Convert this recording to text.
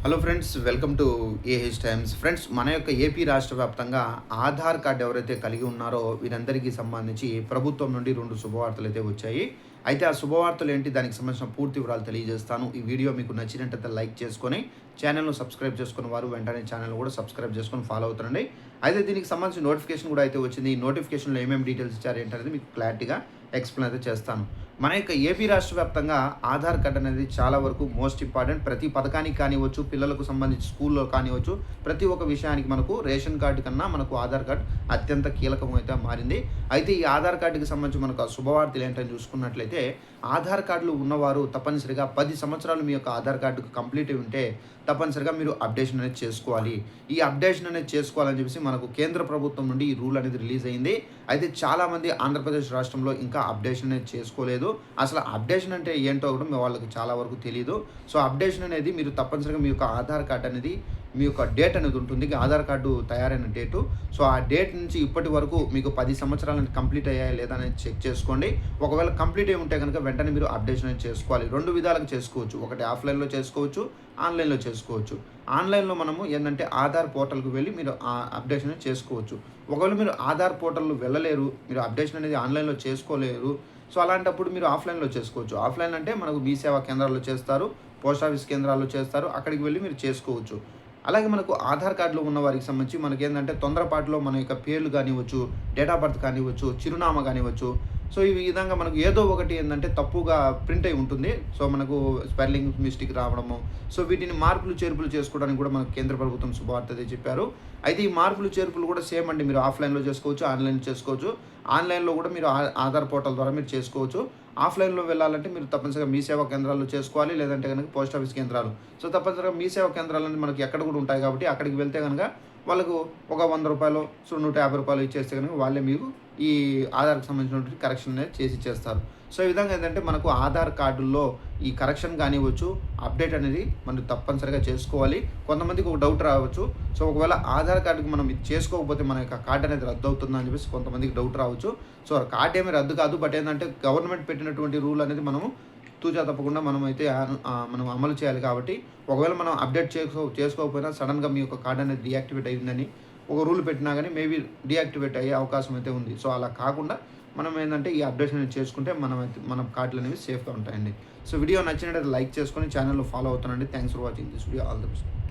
Hello friends, welcome to AH times. Friends, మన యొక్క AP రాష్ట్ర వ్యాప్తంగా ఆధార్ కార్డ్ ఎవరైతే కలిగి ఉన్నారో వీరందరికీ సంబంధించి ప్రభుత్వం నుండి 2 శుభవార్తలు అయితే వచ్చాయి. అయితే ఆ శుభవార్తలు ఏంటి, దానికి సంబంధించిన పూర్తి వివరాలు తెలియజేస్తాను. ఈ వీడియో మీకు నచ్చినట్టయితే లైక్ చేసుకొని ఛానల్ను సబ్స్క్రైబ్ చేసుకున్న వారు వెంటనే ఛానల్ కూడా సబ్స్క్రైబ్ చేసుకొని ఫాలో అవుతారండి. అయితే దీనికి సంబంధించిన నోటిఫికేషన్ కూడా అయితే వచ్చింది. ఈ నోటిఫికేషన్లో ఏమేమి డీటెయిల్స్ ఇచ్చారు ఏంటనేది మీకు క్లారిటీగా ఎక్స్ప్లెయిన్ అయితే చేస్తాను. మన యొక్క ఏపీ రాష్ట్ర వ్యాప్తంగా ఆధార్ కార్డ్ అనేది చాలా వరకు మోస్ట్ ఇంపార్టెంట్. ప్రతి పథకానికి కానివ్వచ్చు, పిల్లలకు సంబంధించి స్కూల్లో కానివ్వచ్చు, ప్రతి ఒక్క విషయానికి మనకు రేషన్ కార్డు కన్నా మనకు ఆధార్ కార్డ్ అత్యంత కీలకం అయితే మారింది. అయితే ఈ ఆధార్ కార్డుకి సంబంధించి మనకు శుభవార్తలు ఏంటని చూసుకున్నట్లయితే, ఆధార్ కార్డులు ఉన్నవారు తప్పనిసరిగా 10 సంవత్సరాలు మీ యొక్క ఆధార్ కార్డుకు కంప్లీట్ అయి ఉంటే తప్పనిసరిగా మీరు అప్డేషన్ అనేది చేసుకోవాలి. ఈ అప్డేషన్ అనేది చేసుకోవాలని చెప్పేసి మనకు కేంద్ర ప్రభుత్వం నుండి ఈ రూల్ అనేది రిలీజ్ అయింది. అయితే చాలామంది ఆంధ్రప్రదేశ్ రాష్ట్రంలో ఇంకా అప్డేషన్ అనేది చేసుకోలేదు. అసలు అప్డేషన్ అంటే ఏంటో కూడా వాళ్ళకి చాలా వరకు తెలియదు. సో అప్డేషన్ అనేది మీరు తప్పనిసరిగా మీ యొక్క ఆధార్ కార్డ్ అనేది మీ యొక్క డేట్ అనేది ఉంటుంది, ఆధార్ కార్డు తయారైన డేటు. సో ఆ డేట్ నుంచి ఇప్పటి వరకు మీకు 10 సంవత్సరాలు కంప్లీట్ అయ్యాయా లేదా అనేది చెక్ చేసుకోండి. ఒకవేళ కంప్లీట్ అయి ఉంటే కనుక వెంటనే మీరు అప్డేషన్ అనేది చేసుకోవాలి. 2 విధాలుగా చేసుకోవచ్చు. ఒకటి ఆఫ్లైన్లో చేసుకోవచ్చు, ఆన్లైన్లో చేసుకోవచ్చు. ఆన్లైన్లో మనము ఏంటంటే ఆధార్ పోర్టల్కి వెళ్ళి మీరు అప్డేషన్ అనేది చేసుకోవచ్చు. ఒకవేళ మీరు ఆధార్ పోర్టల్ వెళ్ళలేరు, మీరు అప్డేషన్ అనేది ఆన్లైన్లో చేసుకోలేరు, సో అలాంటప్పుడు మీరు ఆఫ్లైన్లో చేసుకోవచ్చు. ఆఫ్లైన్ అంటే మనకు మీ సేవా కేంద్రాల్లో చేస్తారు, పోస్ట్ ఆఫీస్ కేంద్రాల్లో చేస్తారు, అక్కడికి వెళ్ళి మీరు చేసుకోవచ్చు. అలాగే మనకు ఆధార్ కార్డులో ఉన్న వారికి సంబంధించి మనకేంటంటే తొందరపాటులో మన యొక్క పేర్లు కానివ్వచ్చు, డేట్ ఆఫ్ బర్త్ కానివ్వచ్చు, చిరునామా కానివ్వచ్చు, సో ఈ విధంగా మనకు ఏదో ఒకటి ఏంటంటే తప్పుగా ప్రింట్ అయి ఉంటుంది. సో మనకు స్పెల్లింగ్ మిస్టేక్ రావడము, సో వీటిని మార్పులు చేర్పులు చేసుకోవడానికి కూడా మనకు కేంద్ర ప్రభుత్వం శుభవార్త అయితే చెప్పారు. అయితే ఈ మార్పులు చేర్పులు కూడా సేమ్ అండి, మీరు ఆఫ్లైన్లో చేసుకోవచ్చు, ఆన్లైన్లో చేసుకోవచ్చు. ఆన్లైన్లో కూడా మీరు ఆధార్ పోర్టల్ ద్వారా మీరు చేసుకోవచ్చు. ఆఫ్లైన్లో వెళ్ళాలంటే మీరు తప్పనిసరిగా మీ సేవా కేంద్రాల్లో చేసుకోవాలి, లేదంటే కనుక పోస్ట్ ఆఫీస్ కేంద్రాలు. సో తప్పనిసరిగా మీ సేవా కేంద్రాలు అనేది మనకి ఎక్కడ కూడా ఉంటాయి కాబట్టి అక్కడికి వెళ్తే కనుక వాళ్ళకు ఒక ₹100 సో ₹150 ఇచ్చేస్తే కనుక వాళ్ళే మీకు ఈ ఆధార్కి సంబంధించినటువంటి కరెక్షన్ అనేది చేసి ఇచ్చేస్తారు. సో ఈ విధంగా ఏంటంటే మనకు ఆధార్ కార్డుల్లో ఈ కరెక్షన్ కానివ్వచ్చు, అప్డేట్ అనేది మనం తప్పనిసరిగా చేసుకోవాలి. కొంతమందికి ఒక డౌట్ రావచ్చు. సో ఒకవేళ ఆధార్ కార్డుకి మనం ఇది చేసుకోకపోతే మన యొక్క కార్డు అనేది రద్దు అవుతుందా అని చెప్పేసి కొంతమందికి డౌట్ రావచ్చు. సో కార్డు ఏమీ రద్దు కాదు, బట్ ఏంటంటే గవర్నమెంట్ పెట్టినటువంటి రూల్ అనేది మనము తూచా తప్పకుండా మనం అమలు చేయాలి. కాబట్టి ఒకవేళ మనం అప్డేట్ చేసుకోకపోయినా సడన్గా మీ యొక్క కార్డ్ అనేది డీయాక్టివేట్ అయిందని ఒక రూల్ పెట్టినా కానీ మేబీ డీయాక్టివేట్ అయ్యే అవకాశం అయితే ఉంది. సో అలా కాకుండా మనం ఏంటంటే ఈ అప్డేషన్ అనేది చేసుకుంటే మన కార్డులు అనేవి సేఫ్గా ఉంటాయండి. సో వీడియో నచ్చినట్లయితే లైక్ చేసుకొని ఛానల్లో ఫాలో అవుతానండి. Thanks for watching this video. All the best.